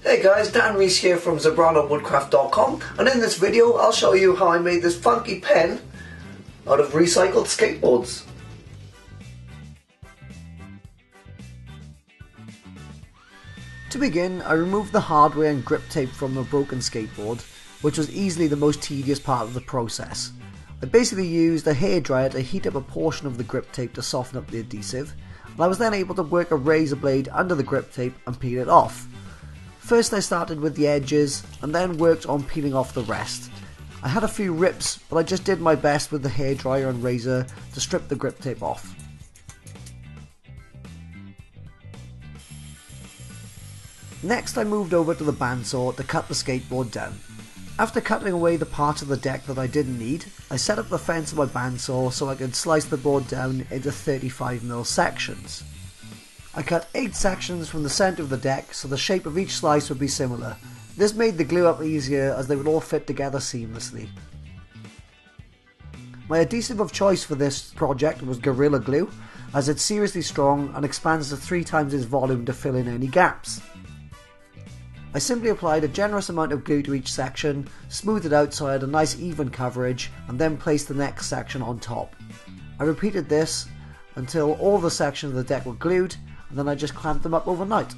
Hey guys, Dan Reese here from ZebranoWoodcraft.com, and in this video I'll show you how I made this funky pen out of recycled skateboards. To begin, I removed the hardware and grip tape from the broken skateboard, which was easily the most tedious part of the process. I basically used a hairdryer to heat up a portion of the grip tape to soften up the adhesive, and I was then able to work a razor blade under the grip tape and peel it off. First I started with the edges and then worked on peeling off the rest. I had a few rips, but I just did my best with the hairdryer and razor to strip the grip tape off. Next I moved over to the bandsaw to cut the skateboard down. After cutting away the parts of the deck that I didn't need, I set up the fence of my bandsaw so I could slice the board down into 35mm sections. I cut 8 sections from the centre of the deck so the shape of each slice would be similar. This made the glue up easier as they would all fit together seamlessly. My adhesive of choice for this project was Gorilla Glue, as it's seriously strong and expands to 3 times its volume to fill in any gaps. I simply applied a generous amount of glue to each section, smoothed it out so I had a nice even coverage, and then placed the next section on top. I repeated this until all the sections of the deck were glued, and then I just clamped them up overnight.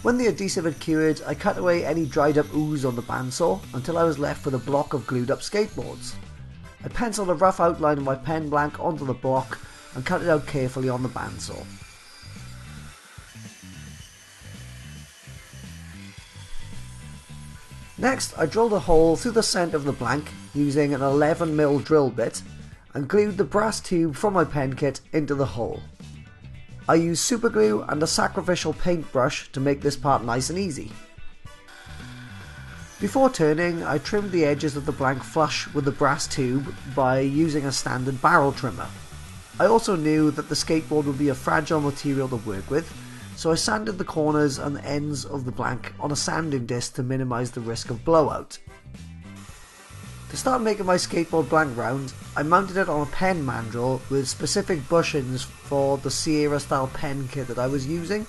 When the adhesive had cured, I cut away any dried up ooze on the bandsaw until I was left with a block of glued up skateboards. I penciled a rough outline of my pen blank onto the block and cut it out carefully on the bandsaw. Next, I drilled a hole through the centre of the blank using an 11mm drill bit and glued the brass tube from my pen kit into the hole. I used super glue and a sacrificial paintbrush to make this part nice and easy. Before turning, I trimmed the edges of the blank flush with the brass tube by using a standard barrel trimmer. I also knew that the skateboard would be a fragile material to work with, so I sanded the corners and ends of the blank on a sanding disc to minimise the risk of blowout. To start making my skateboard blank round, I mounted it on a pen mandrel with specific bushings for the Sierra style pen kit that I was using.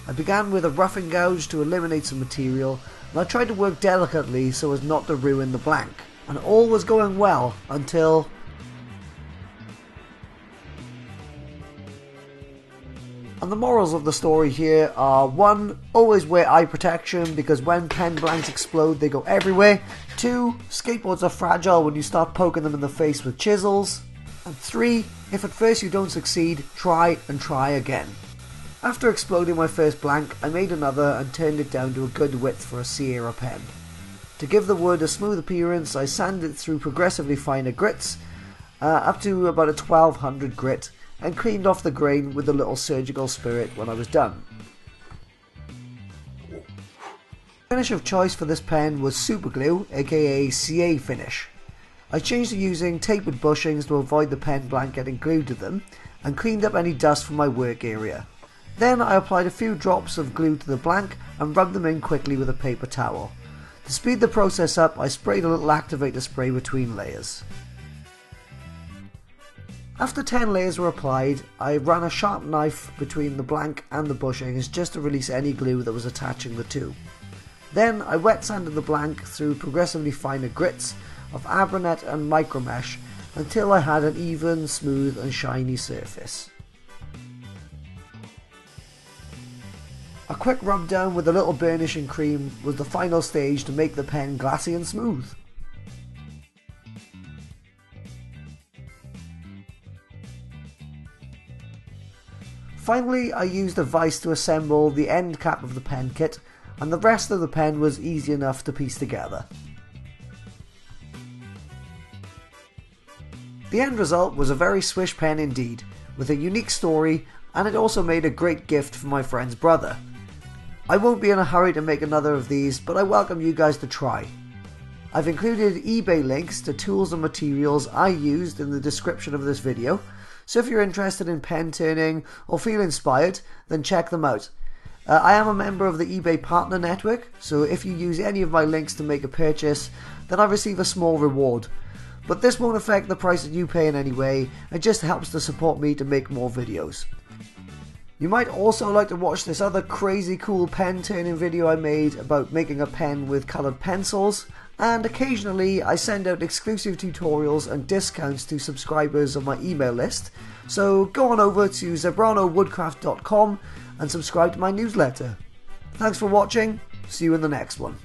I began with a roughing gouge to eliminate some material, and I tried to work delicately so as not to ruin the blank. And all was going well until... And the morals of the story here are: 1. Always wear eye protection because when pen blanks explode they go everywhere. 2. Skateboards are fragile when you start poking them in the face with chisels. And 3. If at first you don't succeed, try and try again. After exploding my first blank, I made another and turned it down to a good width for a Sierra pen. To give the wood a smooth appearance, I sanded it through progressively finer grits, up to about a 1200 grit, and cleaned off the grain with a little surgical spirit when I was done. The finish of choice for this pen was super glue, aka CA finish. I changed to using tapered bushings to avoid the pen blank getting glued to them, and cleaned up any dust from my work area. Then I applied a few drops of glue to the blank and rubbed them in quickly with a paper towel. To speed the process up, I sprayed a little activator spray between layers. After 10 layers were applied, I ran a sharp knife between the blank and the bushings just to release any glue that was attaching the two. Then I wet sanded the blank through progressively finer grits of Abranet and micromesh until I had an even, smooth and shiny surface. A quick rub down with a little burnishing cream was the final stage to make the pen glassy and smooth. Finally, I used a vise to assemble the end cap of the pen kit, and the rest of the pen was easy enough to piece together. The end result was a very swish pen indeed, with a unique story, and it also made a great gift for my friend's brother. I won't be in a hurry to make another of these, but I welcome you guys to try. I've included eBay links to tools and materials I used in the description of this video, so if you're interested in pen turning or feel inspired, then check them out. I am a member of the eBay Partner Network, so if you use any of my links to make a purchase, then I receive a small reward. but this won't affect the price that you pay in any way, it just helps to support me to make more videos. You might also like to watch this other crazy cool pen turning video I made about making a pen with coloured pencils, and occasionally I send out exclusive tutorials and discounts to subscribers on my email list, so go on over to zebranowoodcraft.com and subscribe to my newsletter. Thanks for watching, see you in the next one.